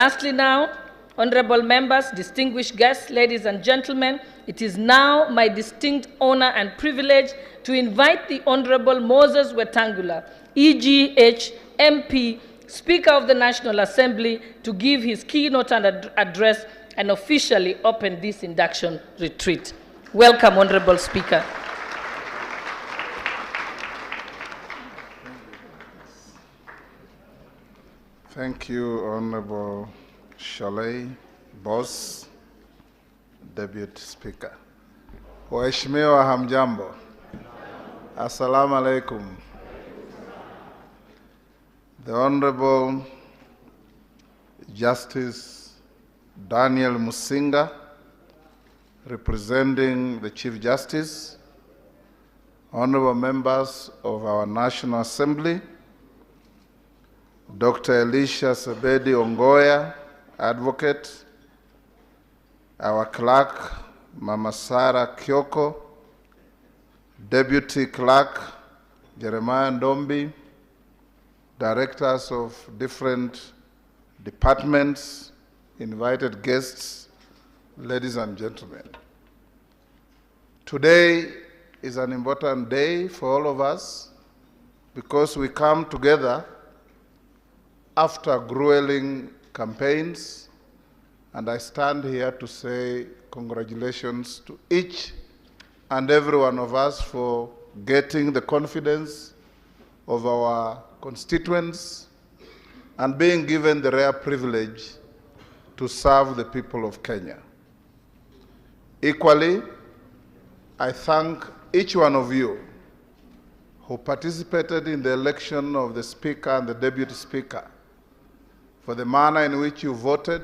Lastly now, honorable members, distinguished guests, ladies and gentlemen, it is now my distinct honor and privilege to invite the Honorable Moses Wetangula, EGH MP, Speaker of the National Assembly, to give his keynote and address and officially open this induction retreat. Welcome, Honorable Speaker. Thank you, Honorable Shalay, Boss, Deputy Speaker. Waheshimiwa hamjambo. Assalamu alaikum. The Honorable Justice Daniel Musinga, representing the Chief Justice, honorable members of our National Assembly, Dr. Elisha Sebedi Ongoya, Advocate, our Clerk, Mama Sarah Kyoko, Deputy Clerk, Jeremiah Ndombi, Directors of different departments, invited guests, ladies and gentlemen. Today is an important day for all of us because we come together after grueling campaigns, and I stand here to say congratulations to each and every one of us for getting the confidence of our constituents and being given the rare privilege to serve the people of Kenya. Equally, I thank each one of you who participated in the election of the Speaker and the Deputy Speaker for the manner in which you voted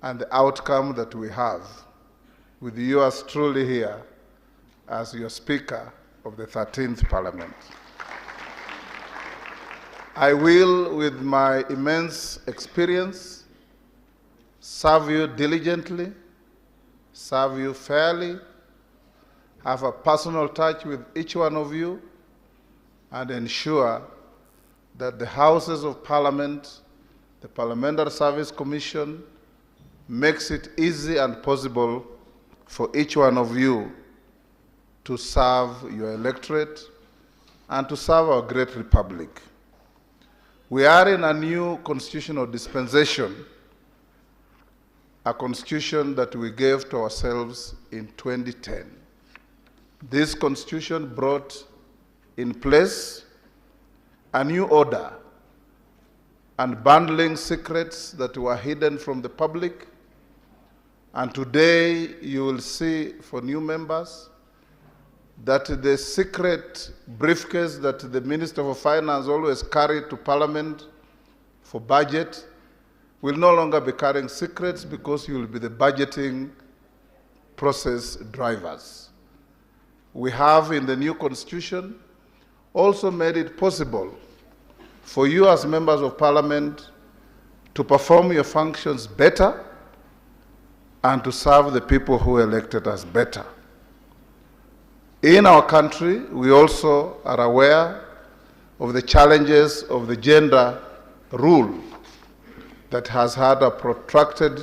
and the outcome that we have, with you as truly here as your Speaker of the 13th Parliament. I will, with my immense experience, serve you diligently, serve you fairly, have a personal touch with each one of you, and ensure that the Houses of Parliament, the Parliamentary Service Commission, makes it easy and possible for each one of you to serve your electorate and to serve our great republic. We are in a new constitutional dispensation, a constitution that we gave to ourselves in 2010. This constitution brought in place a new order, unbundling secrets that were hidden from the public. And today you will see, for new members, that the secret briefcase that the Minister of Finance always carried to Parliament for budget will no longer be carrying secrets, because you will be the budgeting process drivers. We have, in the new constitution, also made it possible for you as members of Parliament to perform your functions better and to serve the people who elected us better. In our country, we also are aware of the challenges of the gender rule that has had a protracted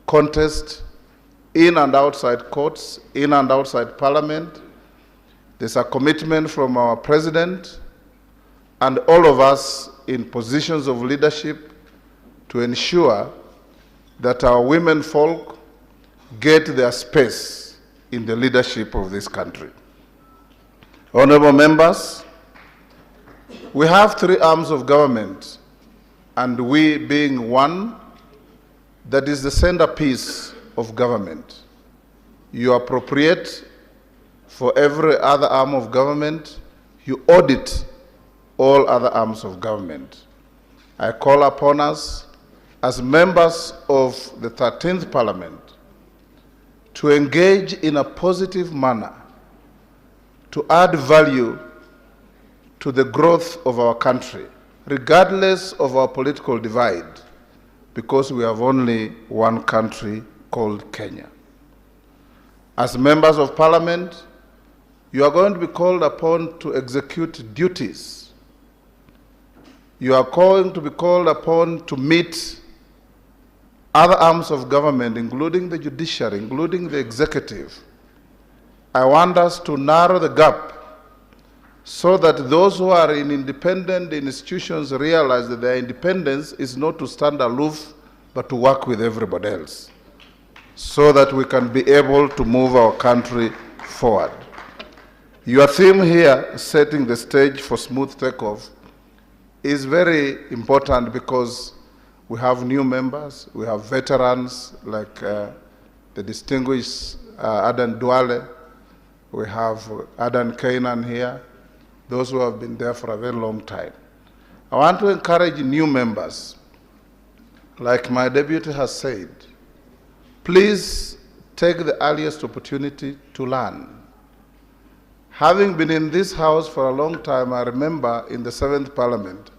contest in and outside courts, in and outside Parliament. There's a commitment from our President and all of us in positions of leadership to ensure that our women folk get their space in the leadership of this country. Honorable members, we have three arms of government, and we being one, that is the centerpiece of government. You appropriate for every other arm of government, you audit all other arms of government. I call upon us as members of the 13th Parliament to engage in a positive manner, to add value to the growth of our country, regardless of our political divide, because we have only one country called Kenya. As members of Parliament, you are going to be called upon to execute duties. You are going to be called upon to meet other arms of government, including the judiciary, including the executive, I want us to narrow the gap so that those who are in independent institutions realize that their independence is not to stand aloof, but to work with everybody else, so that we can be able to move our country forward. Your theme here, setting the stage for smooth takeoff, is very important because we have new members, we have veterans like the distinguished Adan Duale, we have Adan Kainan here, those who have been there for a very long time. I want to encourage new members, like my deputy has said, please take the earliest opportunity to learn. Having been in this house for a long time, I remember in the 7th Parliament,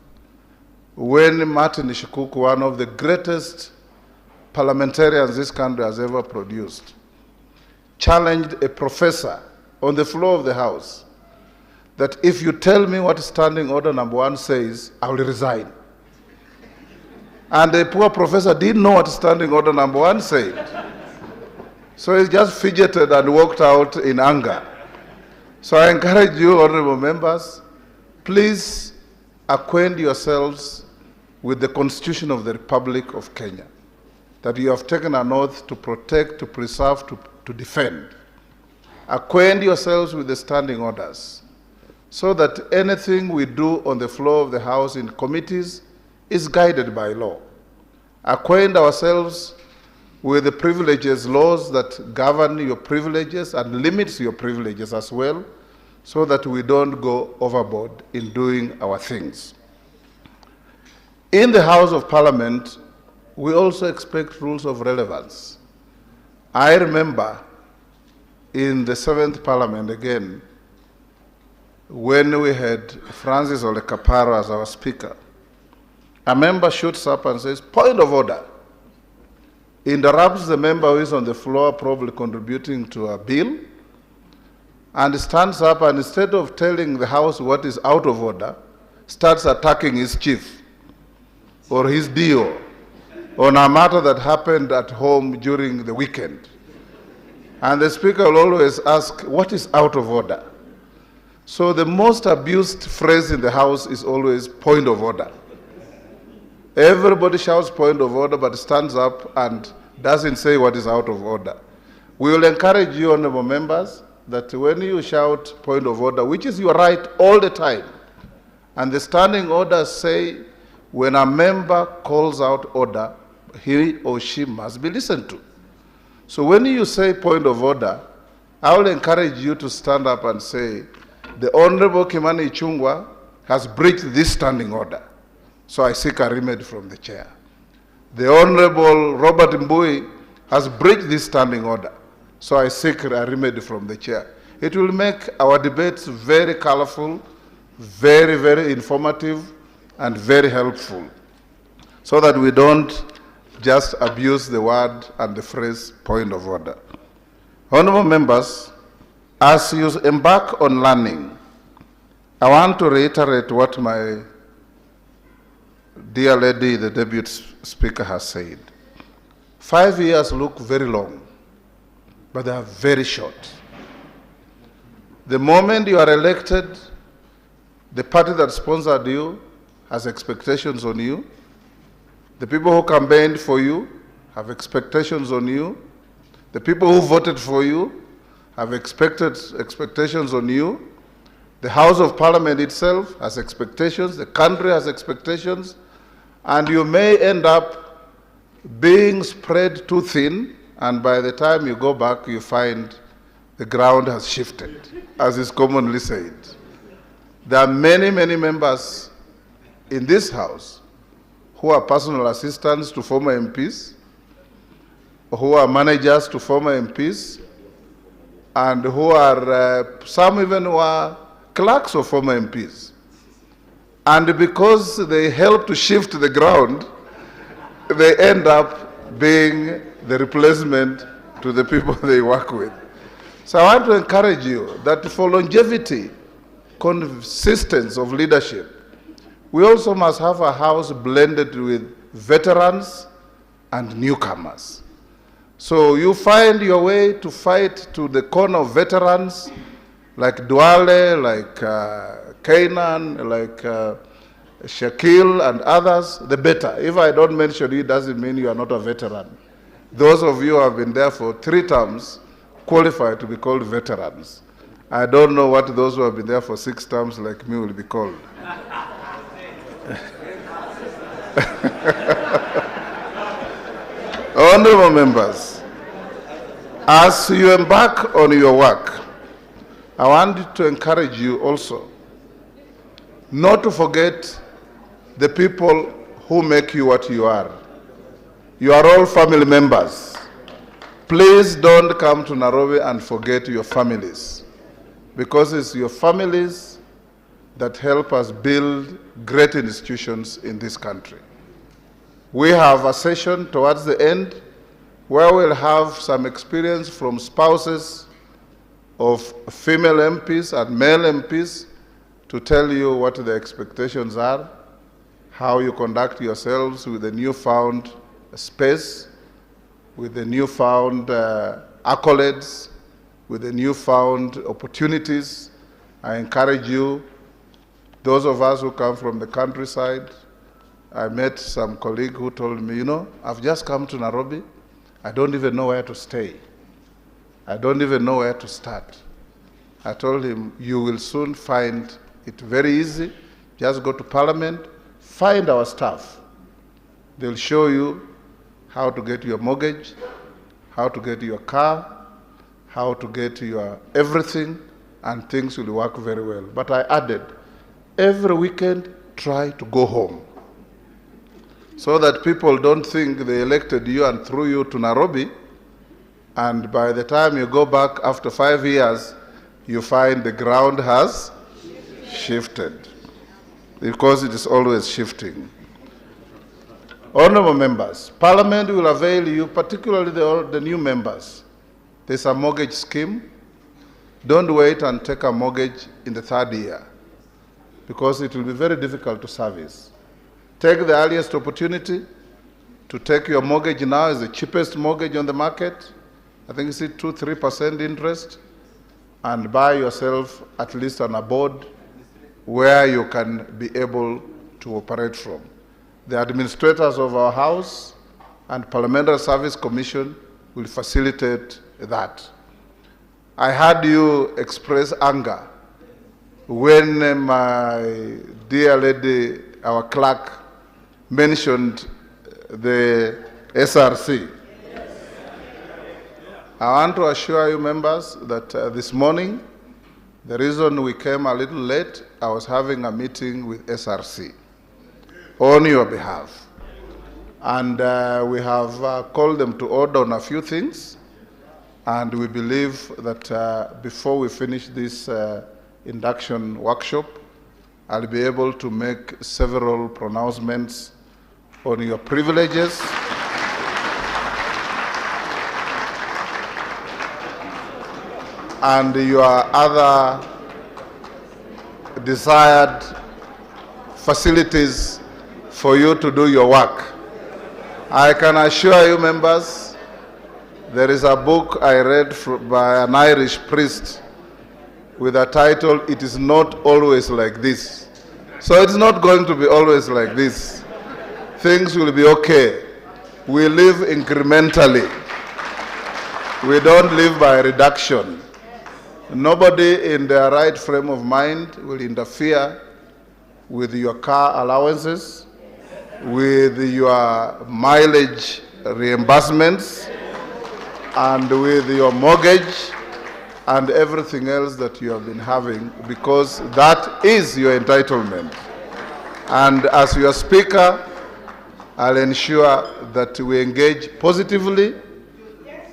when Martin Shikuku, one of the greatest parliamentarians this country has ever produced, challenged a professor on the floor of the House that if you tell me what Standing Order Number 1 says, I will resign. And the poor professor didn't know what Standing Order Number 1 said. So he just fidgeted and walked out in anger. So I encourage you, honorable members, please acquaint yourselves with the Constitution of the Republic of Kenya, that you have taken an oath to protect, to preserve, to defend. Acquaint yourselves with the standing orders, so that anything we do on the floor of the House in committees is guided by law. Acquaint ourselves with the privileges laws that govern your privileges and limits your privileges as well, so that we don't go overboard in doing our things. In the House of Parliament, we also expect rules of relevance. I remember in the 7th Parliament again, when we had Francis Ole Kaparo as our speaker, a member shoots up and says, point of order. Interrupts the member who is on the floor, probably contributing to a bill, and stands up, and instead of telling the House what is out of order, starts attacking his chief or his DO on a matter that happened at home during the weekend. And the Speaker will always ask, what is out of order? So the most abused phrase in the House is always point of order. Everybody shouts point of order, but stands up and doesn't say what is out of order. We will encourage you, honorable members, that when you shout point of order, which is your right all the time, and the standing orders say when a member calls out order, he or she must be listened to. So when you say point of order, I will encourage you to stand up and say, the Honorable Kimani Ichung'wah has breached this standing order, so I seek a remedy from the chair. The Honorable Robert Mbui has breached this standing order, so I seek a remedy from the chair. It will make our debates very colorful, very, very informative, and very helpful, so that we don't just abuse the word and the phrase point of order. Honorable members, as you embark on learning, I want to reiterate what my dear lady, the Deputy Speaker, has said. 5 years look very long, but they are very short. The moment you are elected, the party that sponsored you has expectations on you. The people who campaigned for you have expectations on you. The people who voted for you have expectations on you. The House of Parliament itself has expectations. The country has expectations. And you may end up being spread too thin, and by the time you go back, you find the ground has shifted, as is commonly said. There are many, many members in this House who are personal assistants to former MPs, who are managers to former MPs, and who are, some even who are clerks of former MPs. And because they help to shift the ground, they end up being the replacement to the people they work with. So I want to encourage you that for longevity, consistency of leadership, we also must have a House blended with veterans and newcomers. So you find your way to fight to the corner of veterans like Duale, like Canaan, like Shakil and others, the better. If I don't mention you, it doesn't mean you are not a veteran. Those of you who have been there for 3 terms qualify to be called veterans. I don't know what those who have been there for 6 terms like me will be called. Honorable members, as you embark on your work, I want to encourage you also not to forget the people who make you what you are. You are all family members. Please don't come to Nairobi and forget your families, because it's your families that help us build great institutions in this country. We have a session towards the end where we'll have some experience from spouses of female MPs and male MPs to tell you what the expectations are, how you conduct yourselves with the newfound space, with the newfound accolades, with the newfound opportunities. I encourage you, those of us who come from the countryside, I met some colleague who told me, you know, I've just come to Nairobi, I don't even know where to stay. I don't even know where to start. I told him, you will soon find it very easy. Just go to Parliament, find our staff. They'll show you how to get your mortgage, how to get your car, how to get your everything, and things will work very well. But I added, every weekend, try to go home, so that people don't think they elected you and threw you to Nairobi, and by the time you go back after 5 years, you find the ground has shifted, because it is always shifting. Honorable members, Parliament will avail you, particularly the new members. There's a mortgage scheme. Don't wait and take a mortgage in the 3rd year, because it will be very difficult to service. Take the earliest opportunity to take your mortgage now. Is the cheapest mortgage on the market. I think it's 2-3% interest, and buy yourself at least an abode where you can be able to operate from. The administrators of our House and Parliamentary Service Commission will facilitate that. I heard you express anger when my dear lady, our clerk, mentioned the SRC. I want to assure you, members, that this morning, the reason we came a little late, I was having a meeting with SRC on your behalf. And we have called them to order on a few things. And we believe that before we finish this induction workshop, I'll be able to make several pronouncements on your privileges and your other desired facilities for you to do your work. I can assure you, members, there is a book I read by an Irish priest with a title, "It is not always like this." So it's not going to be always like this. Things will be okay. We live incrementally. We don't live by reduction. Nobody in their right frame of mind will interfere with your car allowances, with your mileage reimbursements, and with your mortgage and everything else that you have been having, because that is your entitlement. And as your speaker, I'll ensure that we engage positively,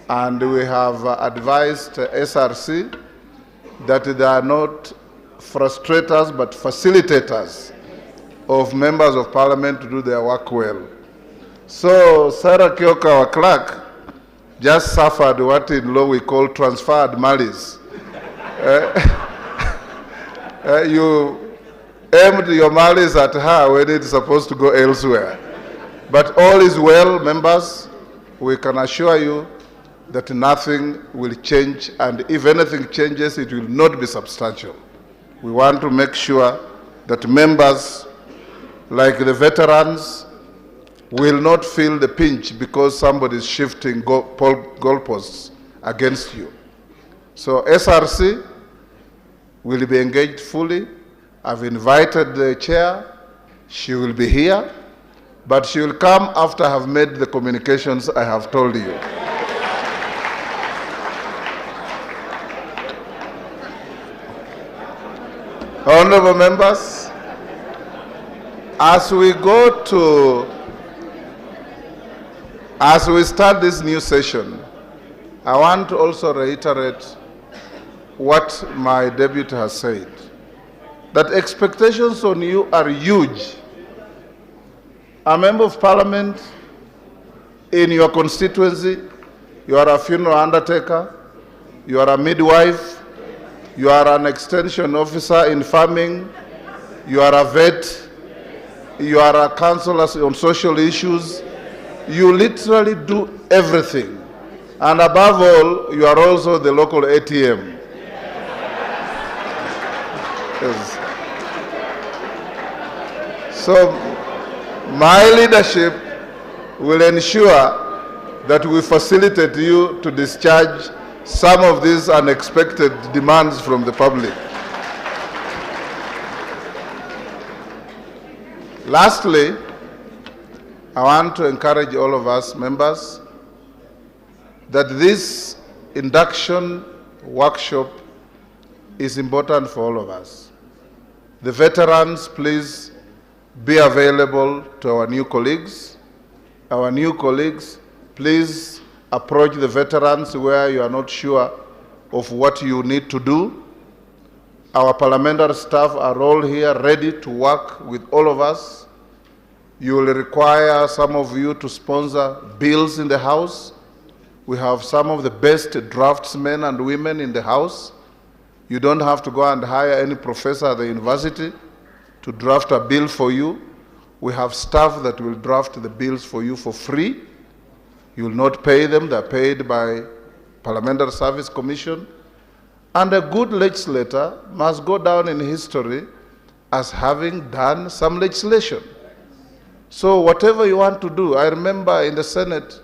and we have advised SRC that they are not frustrators but facilitators of members of Parliament to do their work well. So Sarah Kioka, our clerk, just suffered what in law we call transferred malice. You aimed your malice at her when it's supposed to go elsewhere. But all is well, members. we can assure you that nothing will change, and if anything changes, it will not be substantial. We want to make sure that members, like the veterans, will not feel the pinch because somebody is shifting goalposts against you. So SRC will be engaged fully. I've invited the chair. She will be here, but she will come after I have made the communications I have told you. Honorable members, as we start this new session, I want to also reiterate what my deputy has said, that expectations on you are huge. A member of parliament in your constituency, you are a funeral undertaker, you are a midwife, you are an extension officer in farming, you are a vet, you are a counselor on social issues. You literally do everything. And above all, you are also the local ATM. Yes. So my leadership will ensure that we facilitate you to discharge some of these unexpected demands from the public. Lastly, I want to encourage all of us members that this induction workshop is important for all of us. The veterans, please be available to our new colleagues. Our new colleagues, please approach the veterans where you are not sure of what you need to do. Our parliamentary staff are all here ready to work with all of us. You will require some of you to sponsor bills in the House. We have some of the best draftsmen and women in the House. You don't have to go and hire any professor at the university to draft a bill for you. We have staff that will draft the bills for you for free. You will not pay them. They're paid by Parliamentary Service Commission. And a good legislator must go down in history as having done some legislation. So whatever you want to do, I remember in the Senate,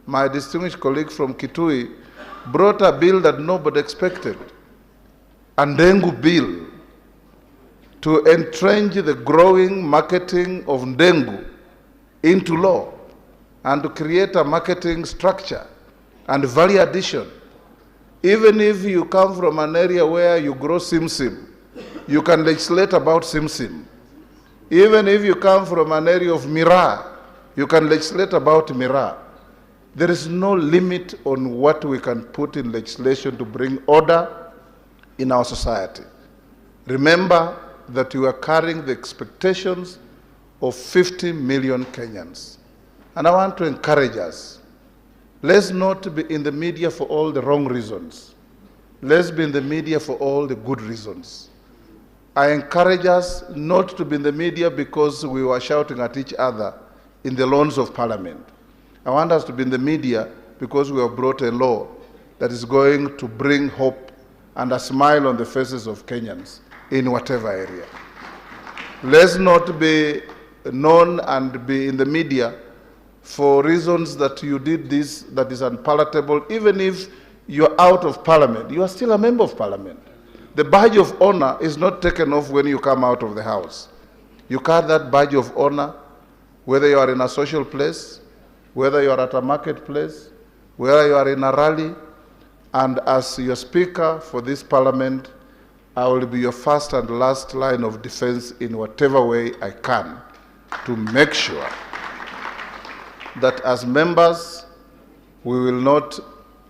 my distinguished colleague from Kitui brought a bill that nobody expected, a Ndengu bill, to entrench the growing marketing of Ndengu into law and to create a marketing structure and value addition. Even if you come from an area where you grow simsim, you can legislate about simsim. Even if you come from an area of miraa, you can legislate about miraa. There is no limit on what we can put in legislation to bring order in our society. Remember that you are carrying the expectations of 50 million Kenyans. And I want to encourage us, let's not be in the media for all the wrong reasons. Let's be in the media for all the good reasons. I encourage us not to be in the media because we were shouting at each other in the lawns of Parliament. I want us to be in the media because we have brought a law that is going to bring hope and a smile on the faces of Kenyans in whatever area. Let's not be known and be in the media for reasons that you did this that is unpalatable. Even if you're out of Parliament, you are still a member of Parliament. The badge of honor is not taken off when you come out of the House. You carry that badge of honor whether you are in a social place, whether you are at a marketplace, whether you are in a rally. And as your Speaker for this Parliament, I will be your first and last line of defense in whatever way I can to make sure that as members, we will not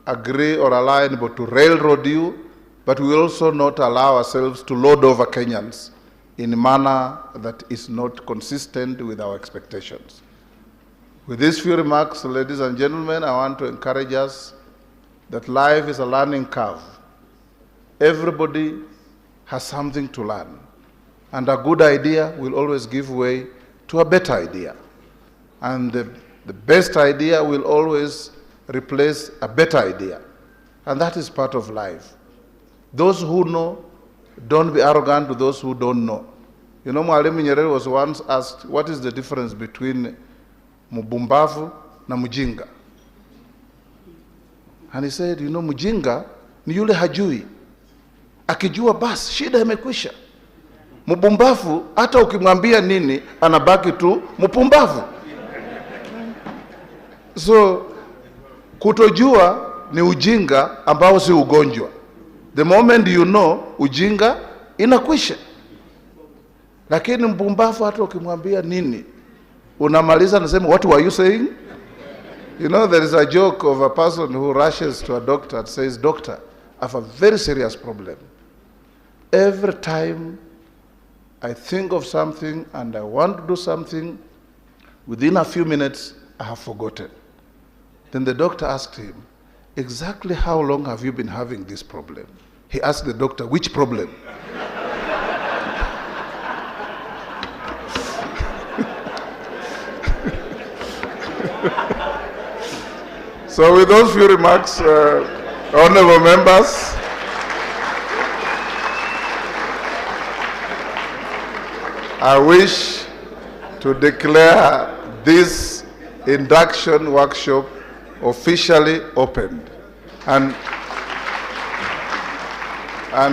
agree or align but to railroad you, but we will also not allow ourselves to load over Kenyans in a manner that is not consistent with our expectations. With these few remarks, ladies and gentlemen, I want to encourage us that life is a learning curve. Everybody has something to learn, and a good idea will always give way to a better idea. And the The best idea will always replace a better idea. And that is part of life. Those who know, don't be arrogant to those who don't know. You know, Mwalimu Nyerere was once asked, what is the difference between mubumbavu na mujinga? And he said, you know, mujinga ni yule hajui. Akijua basi, shida imekwisha. Mubumbavu, hata ukimwambia nini, anabaki tu mupumbavu. So, kutojua ni ujinga ambao si ugonjwa. The moment you know, ujinga inakwisha. Lakini mpumbavu hata ukimwambia nini, unamaliza nasema, what were you saying? You know, there is a joke of a person who rushes to a doctor and says, doctor, I have a very serious problem. Every time I think of something and I want to do something, within a few minutes, I have forgotten. Then the doctor asked him, exactly how long have you been having this problem? He asked the doctor, which problem? So with those few remarks, honorable members, I wish to declare this induction workshop officially opened. And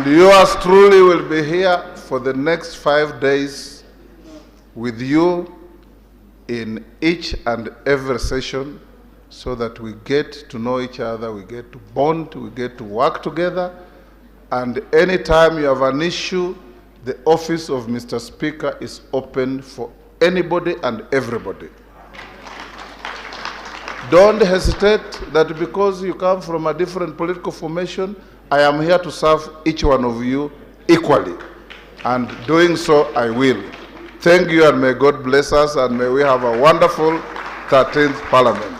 yours truly will be here for the next 5 days with you in each and every session, so that we get to know each other, we get to bond, we get to work together. And anytime you have an issue, the office of Mr. Speaker is open for anybody and everybody. Don't hesitate that because you come from a different political formation, I am here to serve each one of you equally. And doing so, I will. Thank you, and may God bless us, and may we have a wonderful 13th Parliament.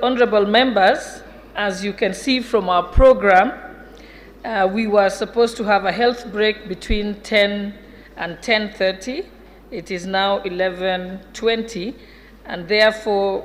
Honorable members, as you can see from our program, we were supposed to have a health break between 10 and 10:30. It is now 11:20, and therefore